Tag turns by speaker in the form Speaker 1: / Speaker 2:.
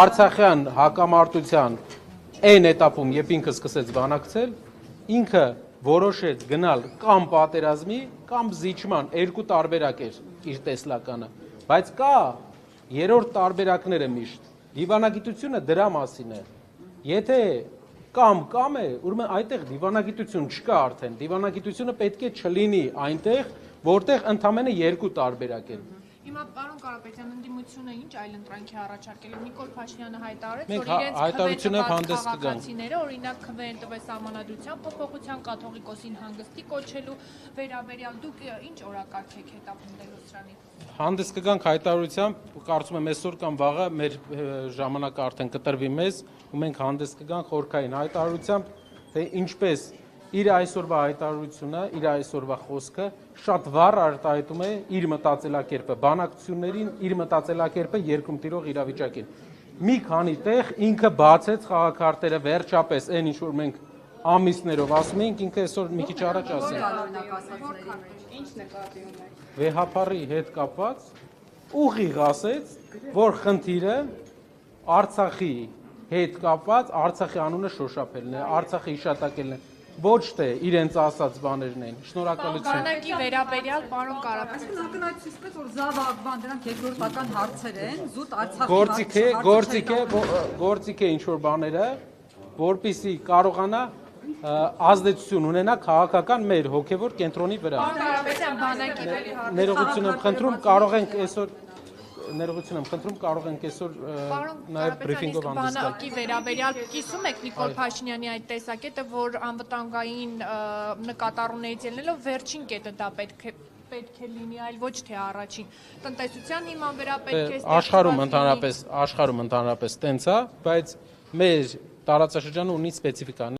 Speaker 1: Արցախյան հակամարտության այն էտապում, երբ ինքը սկսեց բանակցել, ինքը որոշեց գնալ կամ պատերազմի, կամ զիջման, երկու տարբերակ էր իր տեսլականը, բայց կա երրորդ տարբերակները միշտ, դիվանագիտությունը դրա մասին է, եթե կամ է, ուրեմն այդտեղ դիվանագիտություն չկա արդեն, դիվանագիտությունը պետք է չլինի այնտեղ, որտեղ ընդամենը երկու տարբերակ են։
Speaker 2: Հիմա պարոն Կարապետյան, ընդդիմությունը ինչ այլընտրանք է առաջարկել։ Նիկոլ Փաշինյանը հայտարարեց,
Speaker 1: Մենք
Speaker 2: որ իրենց
Speaker 1: հայտարարությունով հանդես կգանք։
Speaker 2: քաղաքացիները, օրինակ քվեն տվեց սահմանադրության փոփոխության, կաթողիկոսին հանգստի կոչելու վերաբերյալ դուք ինչ օրակարգ եք հետապնդելու սրանի։
Speaker 1: Հանդես կգանք հայտարարությամբ, կարծում եմ այսօր կամ վաղը մեր ժամանակը արդեն կտրվի մեզ, ու մենք հանդես կգանք խորքային հայտարարությամբ, թե ինչպես իր այսօրվա հայտարարությունը, իր այսօրվա խոսքը շատ վառ արտահայտում է իր մտածելակերպը, բանակցություններին իր մտածելակերպը երկում տիրող իրավիճակին։ Մի քանի տեղ ինքը բացեց խաղաքարտերը վերջապես, այն ինչ որ մենք ամիսներով ասում էինք, ինքը այսօր մի քիչ առաջ ասել։
Speaker 2: Ինչ նկատի ունեք։
Speaker 1: Վեհապարի հետ կապված ուղիղ ասեց, որ խնդիրը Արցախի հետ կապված Արցախի անունը շոշափելն է, Արցախի հիշատակելն է, ոչ թե իրենց ասած բաներն են։ Շնորհակալություն։
Speaker 2: Բանակի վերաբերյալ պարոն Կարապետյան։
Speaker 3: Ակնհայտություն սկսեց, որ զավակվան դրանք երկրորդական հարցեր են, զուտ Արցախի
Speaker 1: գործիք է ինչ որ բաները, որպեսզի կարողանա ազդեցություն ունենա քաղաքական մեր հոգևոր կենտրոնի վրա։
Speaker 2: Կարապետյան, բանակի
Speaker 1: Ներողություն եմ խնդրում, կարող ենք այսօր կարող ենք այսօր նաև բրիֆինգով հանդես գալ։
Speaker 2: Բանակի վերաբերյալ կիսում եք Նիկոլ Փաշինյանի այդ տեսակետը, որ անվտանգային նկատառումներից ելնելով վերջին կետը դա պետք է լինի, այլ ոչ թե առաջին։ Տնտեսության հիման վրա պետք է
Speaker 1: աշխարհում ընդհանրապես տենց է, բայց մեր տարածաշրջանը ունի սպეციფიკա։